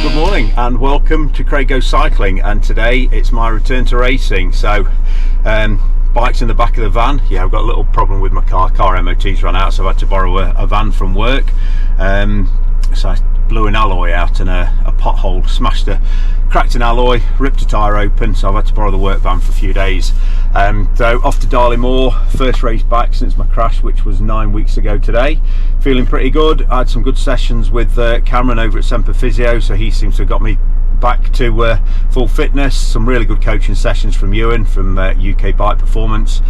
Good morning and welcome to Craig Goes Cycling, and today it's my return to racing. So bike's in the back of the van. Yeah, I've got a little problem with my car MOT's run out, so I've had to borrow a van from work. So I blew an alloy out and a pothole, cracked an alloy, ripped a tyre open, so I've had to borrow the work van for a few days. So off to Darley Moor, first race back since my crash, which was 9 weeks ago today. Feeling pretty good. I had some good sessions with Cameron over at Semper Physio, so he seems to have got me back to full fitness. Some really good coaching sessions from Ewan from UK Bike Performance.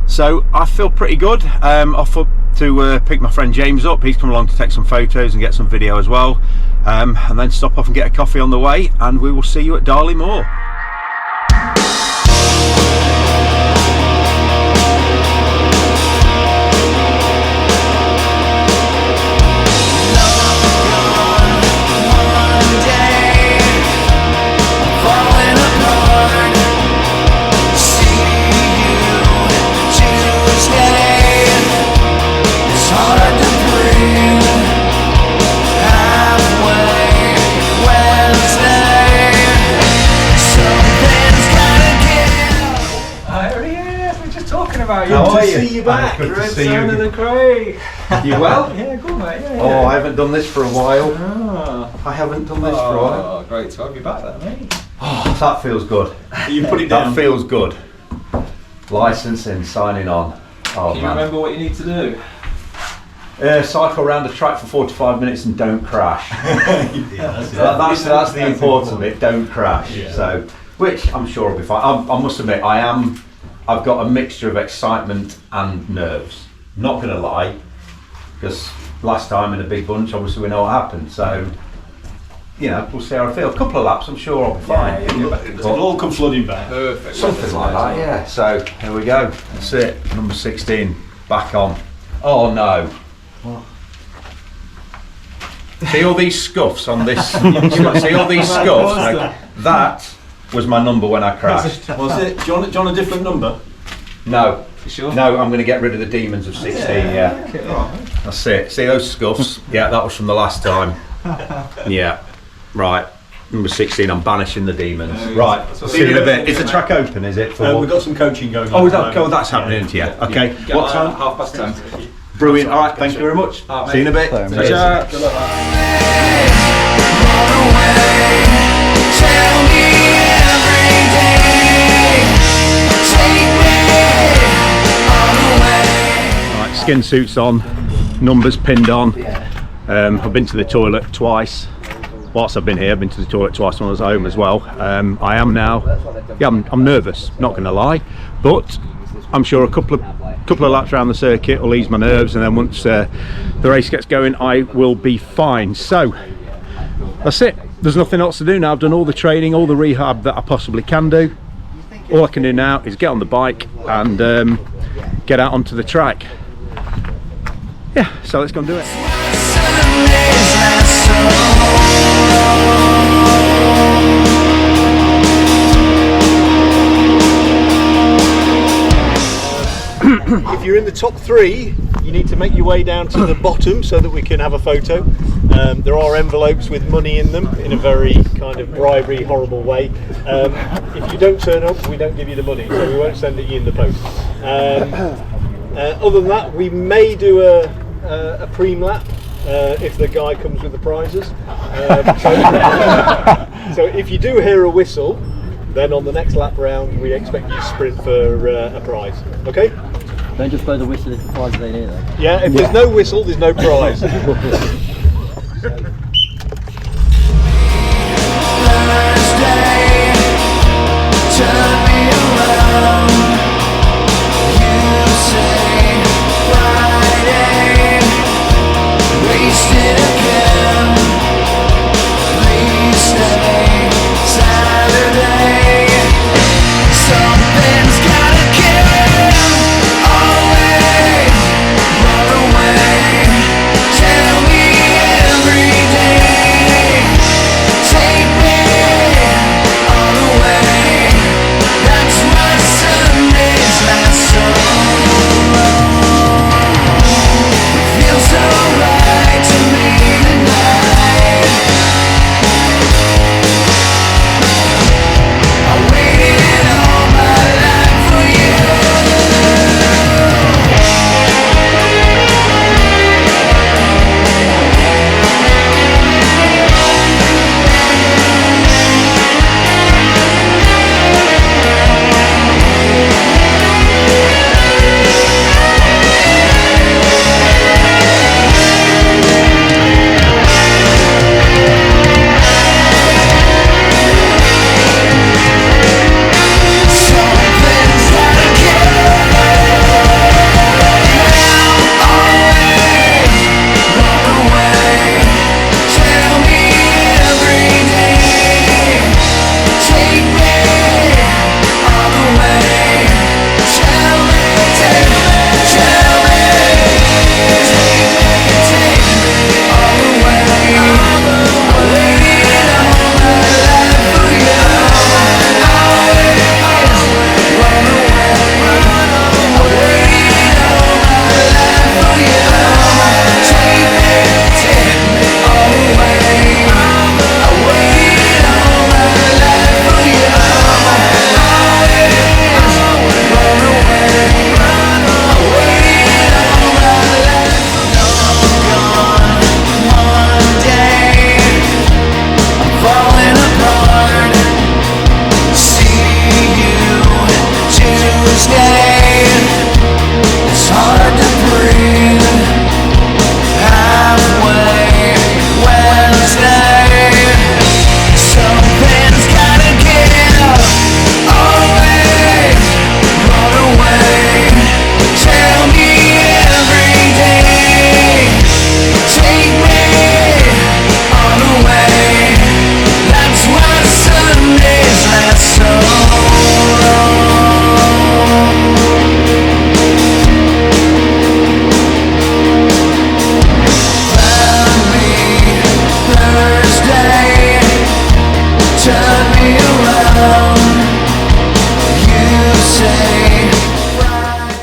So I feel pretty good. Off up to pick my friend James up. He's come along to take some photos and get some video as well, and then stop off and get a coffee on the way, and we will see you at Darley Moor. How are you? See you back. Good to see you. The Craig. You well? Yeah, good mate. Yeah. Oh, I haven't done this for a while. Ah. I haven't done this for a while. Oh, great to have you back then, mate. Oh, that feels good. You put it down. That feels good. Licensing, signing on. Oh, Can you remember what you need to do? Cycle around the track for 45 minutes and don't crash. Yeah, that's the important bit. Don't crash. Yeah. So, which I'm sure will be fine. I must admit, I've got a mixture of excitement and nerves. Not going to lie, because last time in a big bunch, obviously we know what happened. So, you know, we'll see how I feel. A couple of laps, I'm sure I'll be fine. It'll all come flooding back. Perfect. Something like that, yeah. So here we go. That's it. Number 16, back on. Oh no. What? See all these scuffs on this? See all these scuffs? Like, that was my number when I crashed. Was it? Do you want a different number? No. You sure? No, I'm going to get rid of the demons of 16, yeah. Okay, right. That's it. See those scuffs? Yeah, that was from the last time. Yeah. Right. Number 16, I'm banishing the demons. Right. See you in a bit. Is the track open, is it? We've got some coaching going on. That's happening, yeah. Okay. What time? 10:30. Brilliant. All right, thank you very much. Right, see you in a bit. Good luck. Skin suits on, numbers pinned on. I've been to the toilet twice. Whilst I've been here, I've been to the toilet twice when I was home as well. I am now, I'm nervous, not going to lie, but I'm sure a couple of laps around the circuit will ease my nerves, and then once the race gets going, I will be fine. So that's it. There's nothing else to do now. I've done all the training, all the rehab that I possibly can do. All I can do now is get on the bike and get out onto the track. Yeah, so let's go and do it. If you're in the top three, you need to make your way down to the bottom so that we can have a photo. There are envelopes with money in them in a very kind of bribery, horrible way. If you don't turn up, we don't give you the money, so we won't send it you in the post. Other than that, we may do a preem lap if the guy comes with the prizes. So if you do hear a whistle, then on the next lap round we expect you to sprint for a prize. Okay? Don't just blow the whistle if the prize ain't here though. Yeah, if there's no whistle, there's no prize. Tell me every day.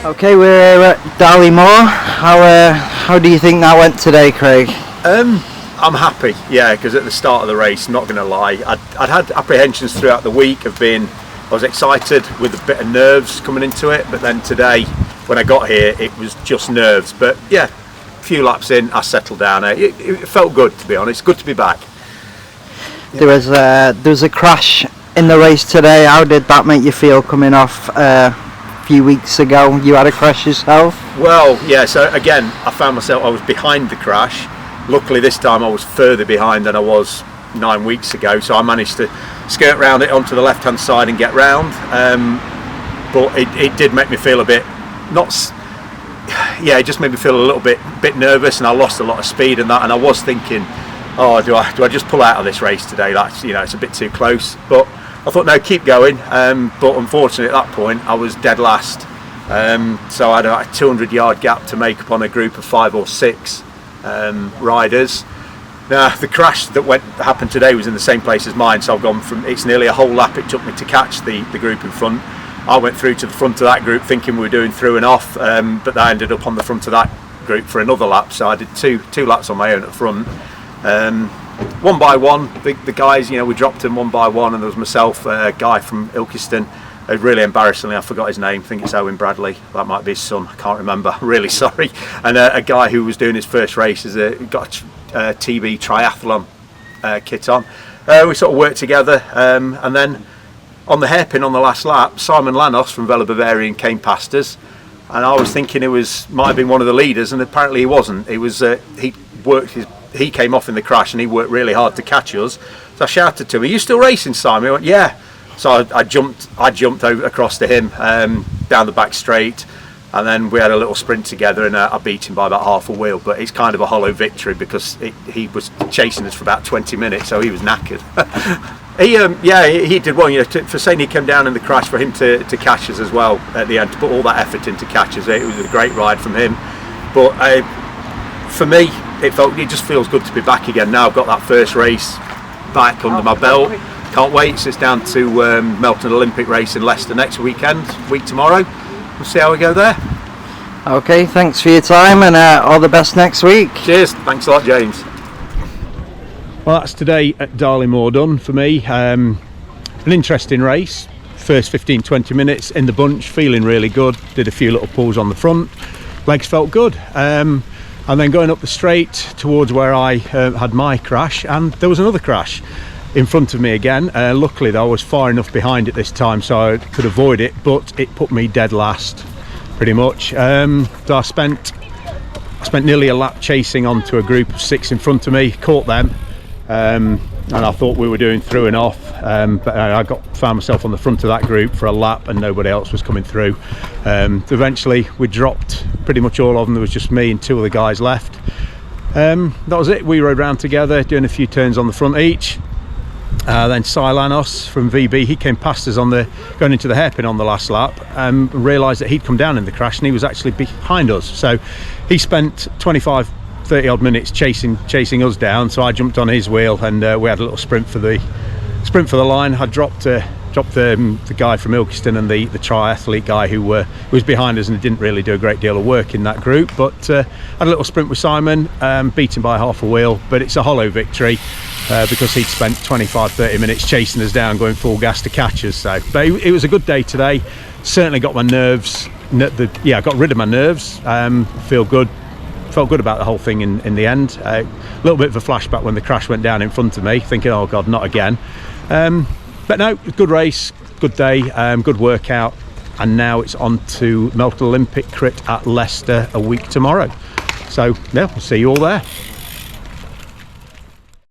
Okay, we're at Darley Moor. How do you think that went today, Craig? I'm happy, yeah, because at the start of the race, not going to lie, I'd had apprehensions throughout the week of being, I was excited with a bit of nerves coming into it, but then today, when I got here, it was just nerves. But yeah, a few laps in, I settled down. It felt good, to be honest. Good to be back. There was a crash in the race today. How did that make you feel coming off a few weeks ago? You had a crash yourself? Well, yeah, so again, I found myself, I was behind the crash. Luckily this time I was further behind than I was 9 weeks ago, so I managed to skirt round it onto the left hand side and get round. But it did make me feel a bit, it just made me feel a little bit nervous, and I lost a lot of speed and that, and I was thinking, oh, do I just pull out of this race today? That's, it's a bit too close. But I thought, no, keep going. But unfortunately at that point I was dead last. So I had a 200-yard gap to make up on a group of 5 or 6 riders. Now the crash that happened today was in the same place as mine, so I've gone from, it's nearly a whole lap it took me to catch the group in front. I went through to the front of that group thinking we were doing through and off, but I ended up on the front of that group for another lap, so I did two laps on my own at the front. One by one, the guys, we dropped them one by one, and there was myself, a guy from Ilkeston, really embarrassingly, I forgot his name, I think it's Owen Bradley, that might be his son, I can't remember, really sorry, and a guy who was doing his first race, got a TB triathlon kit on. We sort of worked together, and then on the hairpin on the last lap, Simon Lanos from Velo Bavarian came past us, and I was thinking might have been one of the leaders, and apparently he wasn't. He came off in the crash and he worked really hard to catch us. So I shouted to him, "Are you still racing, Simon?" He went, "Yeah." So I jumped over across to him, down the back straight, and then we had a little sprint together, and I beat him by about half a wheel. But it's kind of a hollow victory because he was chasing us for about 20 minutes, so he was knackered. He did well, for saying he came down in the crash, for him to catch us as well at the end, to put all that effort in to catch us. It was a great ride from him. But for me, it just feels good to be back again now. I've got that first race back under my belt. Can't wait. So it's down to Melton Olympic race in Leicester next week tomorrow. We'll see how we go there. Okay, thanks for your time, and all the best next week. Cheers. Thanks a lot, James. Well, that's today at Darley Moor done for me. An interesting race. First 15-20 minutes in the bunch, feeling really good. Did a few little pulls on the front. Legs felt good. And then going up the straight towards where I had my crash, and there was another crash in front of me again. Luckily though, I was far enough behind it this time so I could avoid it, but it put me dead last pretty much. So I spent nearly a lap chasing onto a group of 6 in front of me, caught them, and I thought we were doing through and off, but I found myself on the front of that group for a lap and nobody else was coming through. Eventually we dropped pretty much all of them. There was just me and 2 of the guys left. That was it. We rode round together doing a few turns on the front each. Then Silanos from VB, he came past us going into the hairpin on the last lap, and realised that he'd come down in the crash and he was actually behind us. So he spent 25-30 odd minutes chasing us down, so I jumped on his wheel, and we had a little sprint for the line. I dropped the guy from Ilkeston and the triathlete guy who was behind us and didn't really do a great deal of work in that group, but had a little sprint with Simon, beat him by half a wheel, but it's a hollow victory because he'd spent 25-30 minutes chasing us down, going full gas to catch us. So but it was a good day today. Certainly got my nerves, I got rid of my nerves. Felt good about the whole thing in the end. A little bit of a flashback when the crash went down in front of me, thinking, oh god, not again. But no, good race, good day, good workout, and now it's on to Melton Olympic Crit at Leicester a week tomorrow. So yeah, we'll see you all there.